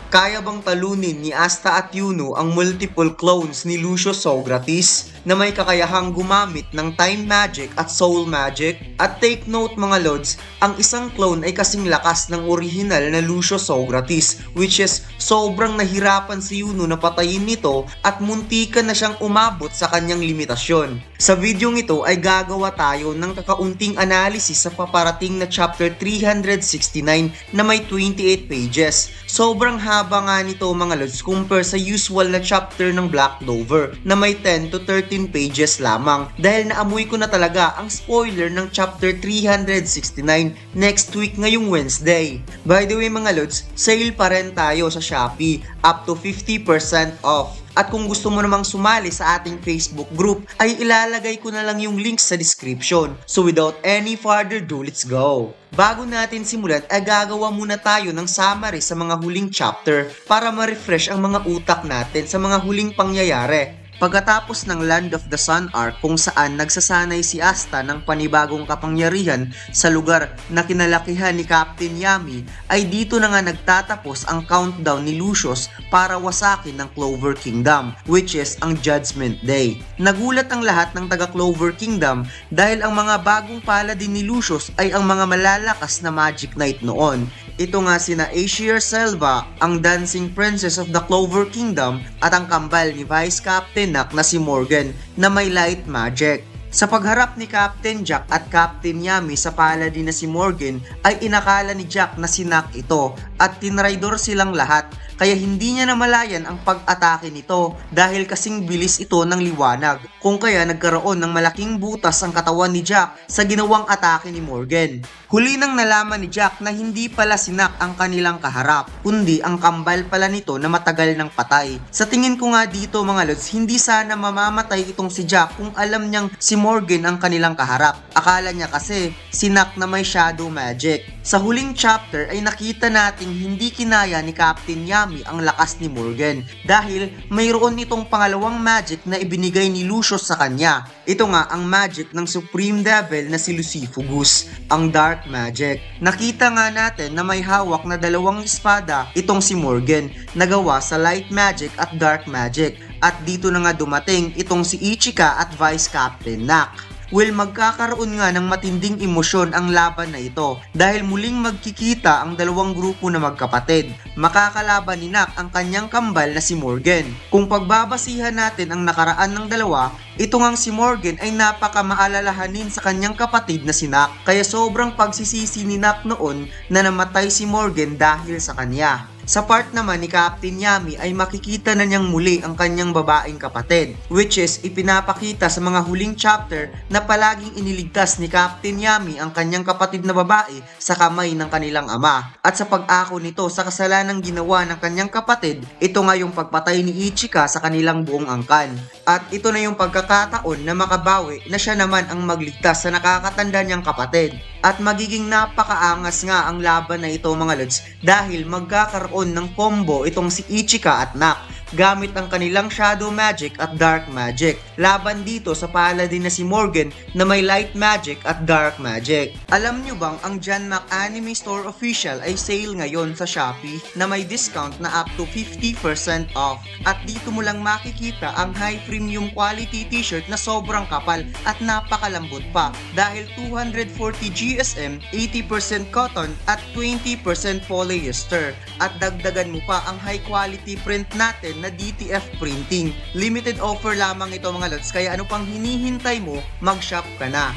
Kaya bang talunin ni Asta at Yuno ang multiple clones ni Lucius Socrates na may kakayahang gumamit ng time magic at soul magic? At take note mga lods, ang isang clone ay kasing lakas ng original na Lucius Socrates, which is sobrang nahirapan si Yuno na patayin nito at muntikan na siyang umabot sa kanyang limitasyon. Sa videong ito ay gagawa tayo ng kakaunting analysis sa paparating na chapter 369 na may 28 pages. Sobrang haba nga nito mga lods compare sa usual na chapter ng Black Clover na may 10 to 13 pages lamang, dahil naamoy ko na talaga ang spoiler ng chapter 369 next week ngayong Wednesday. By the way mga lods, sale pa rin tayo sa Shopee, up to 50% off. At kung gusto mo namang sumali sa ating Facebook group, ay ilalagay ko na lang yung link sa description. So without any further ado, let's go! Bago natin simulan, ay gagawa muna tayo ng summary sa mga huling chapter para ma-refresh ang mga utak natin sa mga huling pangyayari. Pagkatapos ng Land of the Sun arc kung saan nagsasanay si Asta ng panibagong kapangyarihan sa lugar na kinalakihan ni Captain Yami, ay dito na nga nagtatapos ang countdown ni Lucius para wasakin ng Clover Kingdom, which is ang Judgment Day. Nagulat ang lahat ng taga Clover Kingdom dahil ang mga bagong paladin ni Lucius ay ang mga malalakas na Magic Knight noon. Ito nga sina Aesir Selva, ang Dancing Princess of the Clover Kingdom, at ang kambal ni Vice Captain Nak na si Morgan na may light magic. Sa pagharap ni Captain Jack at Captain Yami sa paladin na si Morgan ay inakala ni Jack na si Nak ito at tinraidor silang lahat, kaya hindi niya namalayan ang pag-atake nito dahil kasing bilis ito ng liwanag, kung kaya nagkaroon ng malaking butas ang katawan ni Jack sa ginawang atake ni Morgan. Huli nang nalaman ni Jack na hindi pala si Nak ang kanilang kaharap, kundi ang kambal pala nito na matagal ng patay. Sa tingin ko nga dito mga lods, hindi sana mamamatay itong si Jack kung alam niyang si Morgan ang kanilang kaharap. Akala niya kasi si Nak na may shadow magic. Sa huling chapter ay nakita nating hindi kinaya ni Captain Yami ang lakas ni Morgan dahil mayroon itong pangalawang magic na ibinigay ni Lucius sa kanya. Ito nga ang magic ng Supreme Devil na si Lucifugus, ang Dark Magic. Nakita nga natin na may hawak na dalawang espada itong si Morgan na gawa sa Light Magic at Dark Magic. At dito na nga dumating itong si Ichika at Vice Captain Nak. Well, magkakaroon nga ng matinding emosyon ang laban na ito dahil muling magkikita ang dalawang grupo na magkapatid. Makakalaban ni Nak ang kanyang kambal na si Morgan. Kung pagbabasihan natin ang nakaraan ng dalawa, ito ngang si Morgan ay napakamaalalahanin sa kanyang kapatid na si Nak, kaya sobrang pagsisisi ni Nak noon na namatay si Morgan dahil sa kanya. Sa part naman ni Captain Yami ay makikita na niyang muli ang kanyang babaeng kapatid, which is ipinapakita sa mga huling chapter na palaging iniligtas ni Captain Yami ang kanyang kapatid na babae sa kamay ng kanilang ama. At sa pag-ako nito sa kasalanang ginawa ng kanyang kapatid, ito nga yung pagpatay ni Ichika sa kanilang buong angkan. At ito na yung pagkakataon na makabawi na siya naman ang magligtas sa nakakatanda niyang kapatid. At magiging napakaangas nga ang laban na ito mga lods dahil magkakaroon ng combo itong si Ichika at Nak gamit ang kanilang Shadow Magic at Dark Magic laban dito sa paladin na si Morgan na may Light Magic at Dark Magic. Alam nyo bang ang Janmak Anime Store Official ay sale ngayon sa Shopee na may discount na up to 50% off, at dito mo lang makikita ang high premium quality t-shirt na sobrang kapal at napakalambot pa dahil 240 GSM, 80% cotton at 20% polyester, at dagdagan mo pa ang high quality print natin na DTF printing. Limited offer lamang ito mga lods, kaya ano pang hinihintay mo, mag-shop ka na.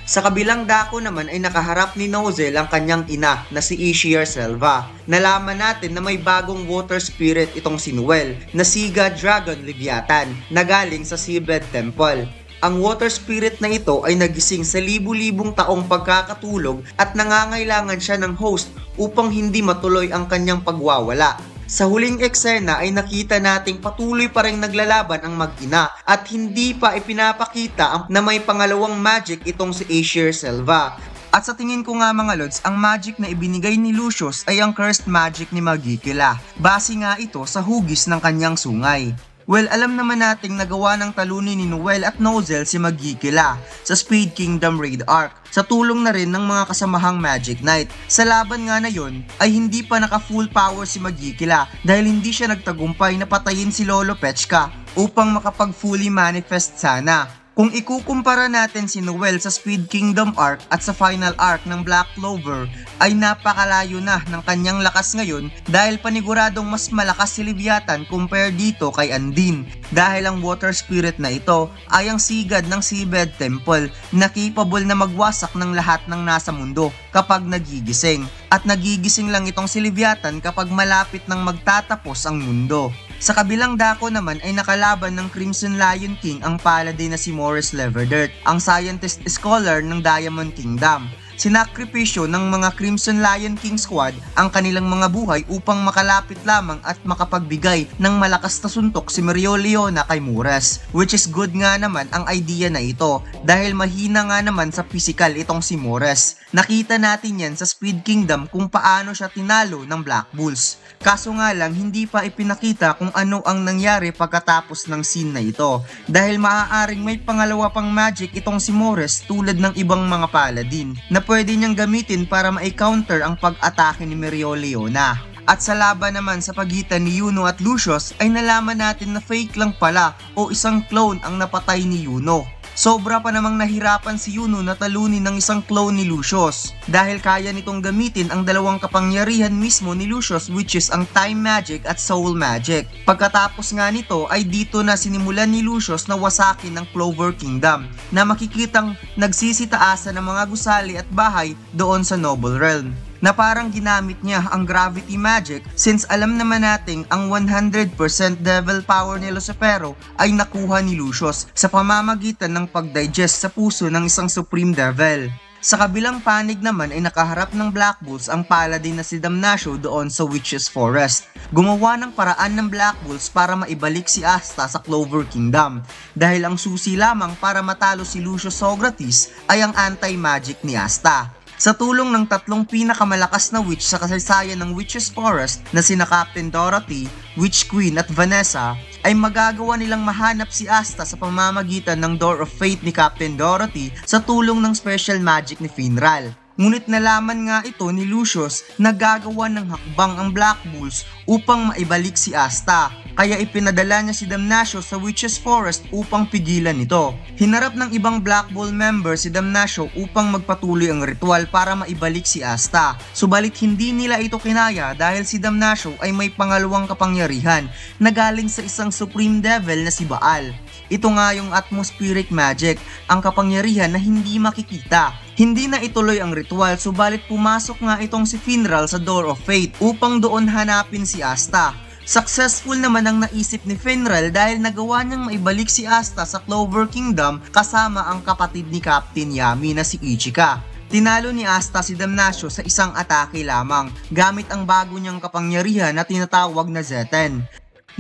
Sa kabilang dako naman ay nakaharap ni Nozel ang kanyang ina na si Aesir Selva. Nalaman natin na may bagong water spirit itong si Noel na Siga Dragon Leviathan na galing sa Seabed Temple. Ang water spirit na ito ay nagising sa libu-libong taong pagkakatulog at nangangailangan siya ng host upang hindi matuloy ang kanyang pagwawala. Sa huling eksena ay nakita nating patuloy pa rin naglalaban ang mag-ina at hindi pa ipinapakita na may pangalawang magic itong si Aesir Selva. At sa tingin ko nga mga lods, ang magic na ibinigay ni Lucius ay ang cursed magic ni Magikila. Base nga ito sa hugis ng kanyang sungay. Well, alam naman nating nagawa ng talunin ni Noel at Nozel si Magikila sa Speed Kingdom Raid Arc sa tulong na rin ng mga kasamahang Magic Knight. Sa laban nga na yon ay hindi pa naka full power si Magikila dahil hindi siya nagtagumpay na patayin si Lolo Pechka upang makapag fully manifest sana. Kung ikukumpara natin si Noel sa Speed Kingdom Arc at sa final arc ng Black Clover ay napakalayo na ng kanyang lakas ngayon dahil paniguradong mas malakas si Leviathan compare dito kay Undine dahil ang water spirit na ito ay ang sigad ng Seabed Temple na capable na magwasak ng lahat ng nasa mundo kapag nagigising at nagigising lang itong si Leviathan kapag malapit nang magtatapos ang mundo. Sa kabilang dako naman ay nakalaban ng Crimson Lion King ang paladin na si Morris Leverdirt, ang scientist scholar ng Diamond Kingdom. Sinakripisyo ng mga Crimson Lion King squad ang kanilang mga buhay upang makalapit lamang at makapagbigay ng malakas na suntok si Mereoleona kay Mures. Which is good nga naman ang idea na ito dahil mahina nga naman sa physical itong si Mures. Nakita natin yan sa Speed Kingdom kung paano siya tinalo ng Black Bulls. Kaso nga lang hindi pa ipinakita kung ano ang nangyari pagkatapos ng scene na ito dahil maaaring may pangalawa pang magic itong si Mures tulad ng ibang mga paladin na pwede niyang gamitin para ma-counter ang pag-atake ni Mereoleona. At sa laban naman sa pagitan ni Yuno at Lucius ay nalaman natin na fake lang pala o isang clone ang napatay ni Yuno. Sobra pa namang nahirapan si Yuno na talunin ng isang clone ni Lucius dahil kaya nitong gamitin ang dalawang kapangyarihan mismo ni Lucius which is ang Time Magic at Soul Magic. Pagkatapos nga nito ay dito na sinimulan ni Lucius na wasakin ng Clover Kingdom na makikitang nagsisitaasan ng mga gusali at bahay doon sa Noble Realm na parang ginamit niya ang Gravity Magic since alam naman nating ang 100% devil power ni Lucifero ay nakuha ni Lucius sa pamamagitan ng pagdigest sa puso ng isang Supreme Devil. Sa kabilang panig naman ay nakaharap ng Black Bulls ang paladin na si Damnatio doon sa Witch's Forest. Gumawa ng paraan ng Black Bulls para maibalik si Asta sa Clover Kingdom dahil ang susi lamang para matalo si Lucius Socrates ay ang anti-magic ni Asta. Sa tulong ng tatlong pinakamalakas na witch sa kasaysayan ng Witch's Forest na sina Captain Dorothy, Witch Queen at Vanessa ay magagawa nilang mahanap si Asta sa pamamagitan ng Door of Fate ni Captain Dorothy sa tulong ng special magic ni Finral. Ngunit nalaman nga ito ni Lucius na gagawa ng hakbang ang Black Bulls upang maibalik si Asta. Kaya ipinadala niya si Damnatio sa Witch's Forest upang pigilan ito. Hinarap ng ibang Black Bull member si Damnatio upang magpatuloy ang ritual para maibalik si Asta. Subalit hindi nila ito kinaya dahil si Damnatio ay may pangalawang kapangyarihan na galing sa isang Supreme Devil na si Baal. Ito nga yung Atmospheric Magic, ang kapangyarihan na hindi makikita. Hindi na ituloy ang ritual subalit pumasok nga itong si Finral sa Door of Fate upang doon hanapin si Asta. Successful naman ang naisip ni Finral dahil nagawa niyang maibalik si Asta sa Clover Kingdom kasama ang kapatid ni Captain Yami na si Ichika. Tinalo ni Asta si Damnatio sa isang atake lamang gamit ang bago niyang kapangyarihan na tinatawag na Zeten.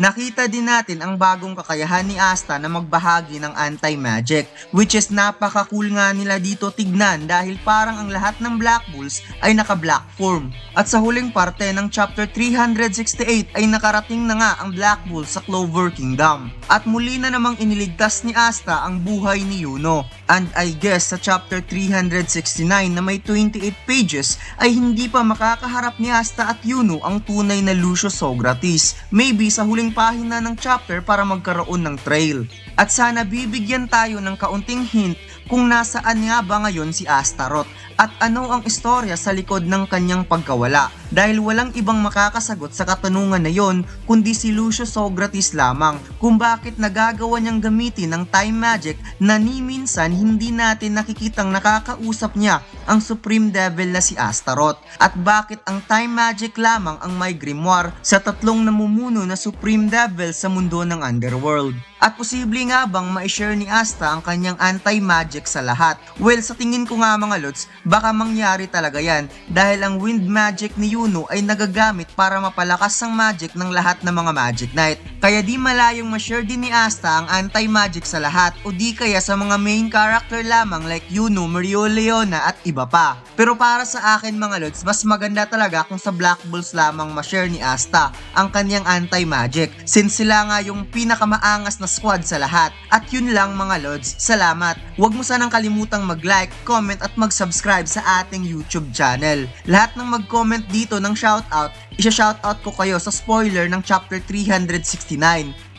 Nakita din natin ang bagong kakayahan ni Asta na magbahagi ng anti-magic which is napaka-cool nga nila dito tignan dahil parang ang lahat ng Black Bulls ay naka-black form. At sa huling parte ng chapter 368 ay nakarating na nga ang Black Bulls sa Clover Kingdom. At muli na namang iniligtas ni Asta ang buhay ni Yuno. And I guess sa chapter 369 na may 28 pages ay hindi pa makakaharap ni Asta at Yuno ang tunay na Lucius Socrates. Maybe sa huling pahina ng chapter para magkaroon ng trail. At sana bibigyan tayo ng kaunting hint kung nasaan nga ba ngayon si Astaroth at ano ang istorya sa likod ng kanyang pagkawala dahil walang ibang makakasagot sa katanungan na yon kundi si Lucius Socrates lamang kung bakit nagagawa niyang gamitin ng time magic na ni minsan hindi natin nakikitang nakakausap niya ang Supreme Devil na si Astaroth at bakit ang time magic lamang ang may grimoire sa tatlong namumuno na Supreme Devil sa mundo ng Underworld. At posible nga bang ma-share ni Asta ang kanyang anti-magic sa lahat? Well, sa tingin ko nga mga lods, baka mangyari talaga yan dahil ang wind magic ni Yuno ay nagagamit para mapalakas ang magic ng lahat ng mga Magic Knight. Kaya di malayong ma-share din ni Asta ang anti-magic sa lahat o di kaya sa mga main character lamang like Yuno, Mereoleona at iba pa. Pero para sa akin mga lods, mas maganda talaga kung sa Black Bulls lamang ma-share ni Asta ang kanyang anti-magic since sila nga yung pinakamaangas na squad sa lahat. At yun lang mga lods, salamat. Huwag mo sanang kalimutang mag-like, comment at mag-subscribe sa ating YouTube channel. Lahat ng mag-comment dito ng shoutout, isa-shoutout ko kayo sa spoiler ng chapter 369.